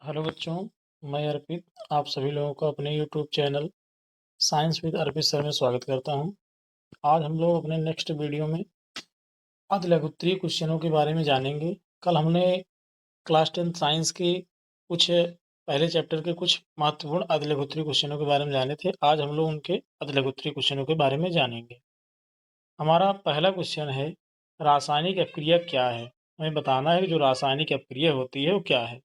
Hello बच्चों, मैं अर्पित आप सभी लोगों को अपने YouTube channel science with Arpit sir में स्वागत करता हूं। आज हम लोग अपने नेक्स्ट वीडियो में अधिलघुत्तरीय क्वेश्चनों के बारे में जानेंगे। कल हमने क्लास 10 साइंस के कुछ पहले चैप्टर के कुछ महत्वपूर्ण अधिलघुत्तरीय क्वेश्चनों के बारे में जाने थे। आज हम लोग उनके अधिलघुत्तरीय क्वेश्चनों के बारे में जानेंगे। हमारा पहला क्वेश्चन है, रासायनिक अपक्रिया क्या है? हमें बताना है कि जो रासायनिक अपक्रिया होती है वो क्या है।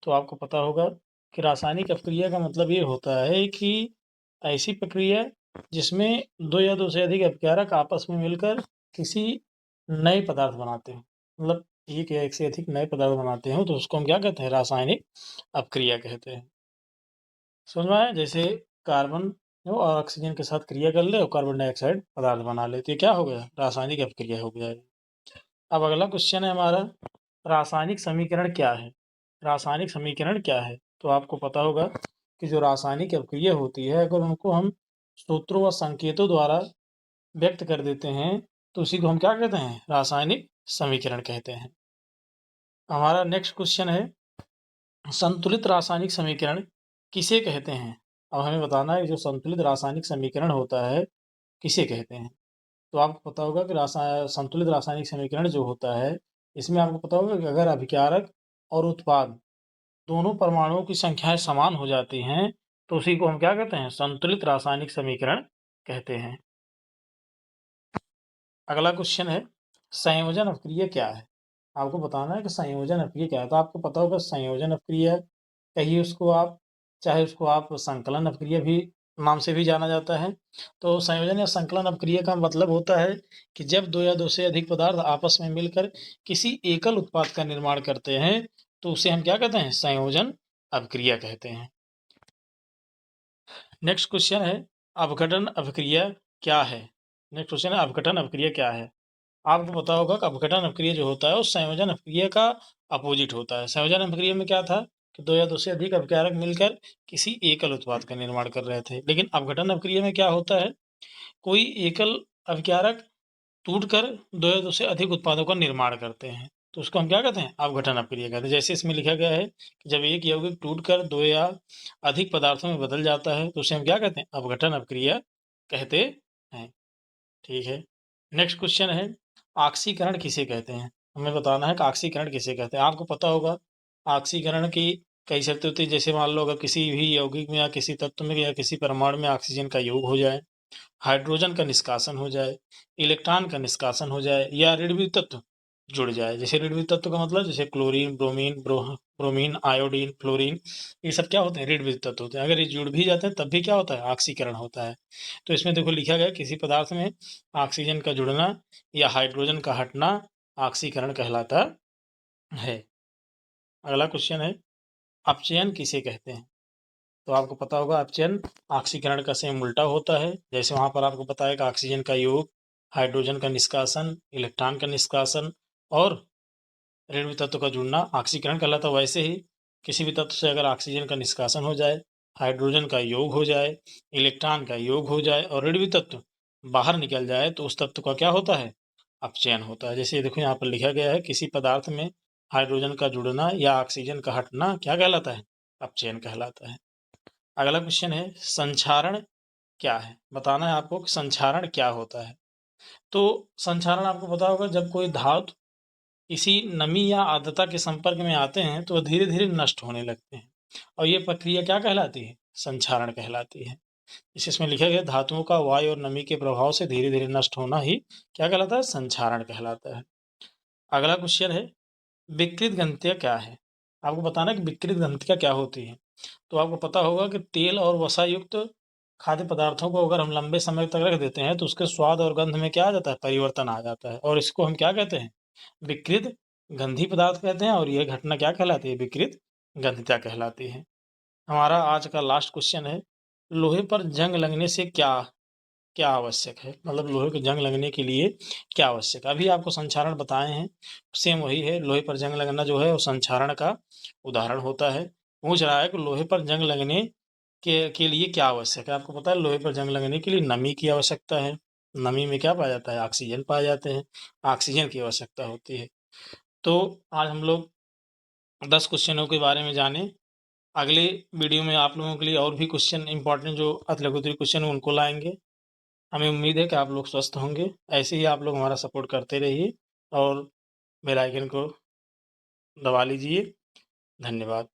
तो आपको पता होगा कि रासायनिक अपक्रिया का मतलब ये होता है कि ऐसी प्रक्रिया जिसमें दो या दो से अधिक अपकारक आपस में मिलकर किसी नए पदार्थ बनाते हैं। मतलब एक या एक से अधिक नए पदार्थ बनाते हैं तो उसको हम क्या कहते हैं? रासायनिक अपक्रिया कहते हैं। समझ में आया? जैसे कार्बन जो ऑक्सीजन के साथ क्रिया कर ले और कार्बन डाइऑक्साइड पदार्थ बना ले, तो ये क्या हो गया? रासायनिक अपक्रिया हो गया। अब अगला क्वेश्चन है हमारा, रासायनिक समीकरण क्या है? रासायनिक समीकरण क्या है? तो आपको पता होगा कि जो रासायनिक अपक्रिया होती है, अगर उनको हम सूत्रों व संकेतों द्वारा व्यक्त कर देते हैं तो उसी को हम क्या कहते हैं? रासायनिक समीकरण कहते हैं। हमारा नेक्स्ट क्वेश्चन है, संतुलित रासायनिक समीकरण किसे कहते हैं? अब हमें बताना है कि जो संतुलित रासायनिक समीकरण होता है किसे कहते हैं। तो आपको पता होगा कि संतुलित रासायनिक समीकरण जो होता है, इसमें आपको पता होगा कि अगर अभिकारक और उत्पाद दोनों परमाणुओं की संख्याएं समान हो जाती हैं तो उसी को हम क्या कहते हैं? संतुलित रासायनिक समीकरण कहते हैं। अगला क्वेश्चन है, संयोजन अपक्रिया क्या है? आपको बताना है कि संयोजन अपक्रिया क्या है। तो आपको पता होगा संयोजन अपक्रिया, कहिए उसको आप, चाहे उसको आप संकलन अपक्रिया भी नाम से भी जाना जाता है। तो संयोजन या संकलन अपक्रिया का मतलब होता है कि जब दो या दो से अधिक पदार्थ आपस में मिलकर किसी एकल उत्पाद का निर्माण करते हैं तो उसे हम क्या कहते हैं? संयोजन अपक्रिया कहते हैं। नेक्स्ट क्वेश्चन है, अपघटन अपक्रिया क्या है? नेक्स्ट क्वेश्चन है, अपघटन अपक्रिया क्या है? आपको पता होगा कि अपघटन अपक्रिया जो होता है वो संयोजन अपक्रिया का अपोजिट होता है। संयोजन अपक्रिया में क्या था कि दो या दो से अधिक अपकारक मिलकर किसी एकल उत्पाद का निर्माण कर रहे थे, लेकिन अपघटन अपक्रिया में क्या होता है, कोई एकल अपकारक टूटकर दो या दो से अधिक उत्पादों का निर्माण करते हैं तो उसको हम क्या कहते हैं? अपघटन अपक्रिया कहते हैं। जैसे इसमें लिखा गया है कि जब एक यौगिक टूटकर दो या अधिक पदार्थों में बदल जाता है तो उसे हम क्या कहते हैं? अपघटन अपक्रिया कहते हैं। ठीक है। नेक्स्ट क्वेश्चन है, ऑक्सीकरण किसे कहते हैं? हमें बताना है कि ऑक्सीकरण किसे कहते हैं। आपको पता होगा ऑक्सीकरण की कई शर्तें होती है। जैसे मान लो अगर किसी भी यौगिक में या किसी तत्व में या किसी परमाणु में ऑक्सीजन का योग हो जाए, हाइड्रोजन का निष्कासन हो जाए, इलेक्ट्रॉन का निष्कासन हो जाए या ऋणात्मक तत्व जुड़ जाए। जैसे ऋणात्मक तत्व का मतलब जैसे chlorine, bromine, bromine, iodine, fluorine, ये सब क्या होते हैं? ऋणात्मक तत्व होते हैं। अगर ये जुड़ भी जाते हैं तब भी क्या होता है? ऑक्सीकरण होता है। तो इसमें देखो लिखा गया किसी पदार्थ में ऑक्सीजन का जुड़ना या हाइड्रोजन का हटना ऑक्सीकरण कहलाता है। अगला क्वेश्चन है, अपचयन किसे कहते हैं? तो आपको पता होगा अपचयन ऑक्सीकरण का सेम उल्टा होता है। जैसे वहां पर आपको पता है कि ऑक्सीजन का योग, हाइड्रोजन का निष्कासन, इलेक्ट्रॉन का निष्कासन और ऋणात्मक तत्व का जुड़ना ऑक्सीकरण कहलाता है। वैसे ही किसी भी तत्व से अगर ऑक्सीजन का निष्कासन हो जाए, हाइड्रोजन का योग हो जाए, इलेक्ट्रॉन का योग हो जाए और ऋणात्मक तत्व बाहर निकल जाए तो उस तत्व का क्या होता है? अपचयन होता है। जैसे देखो यहाँ पर लिखा गया है किसी पदार्थ में हाइड्रोजन का जुड़ना या ऑक्सीजन का हटना क्या कहलाता है? अपचयन कहलाता है। अगला क्वेश्चन है, संक्षारण क्या है? बताना है आपको कि संक्षारण क्या होता है। तो संक्षारण आपको पता होगा जब कोई धातु किसी नमी या आर्द्रता के संपर्क में आते हैं तो धीरे धीरे नष्ट होने लगते हैं और ये प्रक्रिया क्या कहलाती है? संक्षारण कहलाती है। इसमें लिखा गया धातुओं का वायु और नमी के प्रभाव से धीरे धीरे नष्ट होना ही क्या कहलाता है? संक्षारण कहलाता है। अगला क्वेश्चन है, विकृत ग्रंथियां क्या है? आपको बताना है कि विकृत ग्रंथियां क्या होती है। तो आपको पता होगा कि तेल और वसा युक्त खाद्य पदार्थों को अगर हम लंबे समय तक रख देते हैं तो उसके स्वाद और गंध में क्या आ जाता है? परिवर्तन आ जाता है और इसको हम क्या कहते हैं? विकृत गंधी पदार्थ कहते हैं और यह घटना क्या कहलाती है? विकृत गंधिता कहलाती है। हमारा आज का लास्ट क्वेश्चन है, लोहे पर जंग लगने से क्या क्या आवश्यक है? मतलब लोहे को जंग लगने के लिए क्या आवश्यक है? अभी आपको संक्षारण बताए हैं, सेम वही है। लोहे पर जंग लगना जो है वो संक्षारण का उदाहरण होता है। पूछ रहा है कि लोहे पर जंग लगने के लिए क्या आवश्यक है? आपको पता है लोहे पर जंग लगने के लिए नमी की आवश्यकता है। नमी में क्या पाया जाता है? ऑक्सीजन पाए जाते हैं। ऑक्सीजन की आवश्यकता होती है। तो आज हम लोग 10 क्वेश्चनों के बारे में जाने अगले वीडियो में आप लोगों के लिए और भी क्वेश्चन इंपॉर्टेंट जो अति लघु उत्तरीय क्वेश्चन है उनको लाएंगे। हमें उम्मीद है कि आप लोग स्वस्थ होंगे। ऐसे ही आप लोग हमारा सपोर्ट करते रहिए और बेल आइकन को दबा लीजिए। धन्यवाद।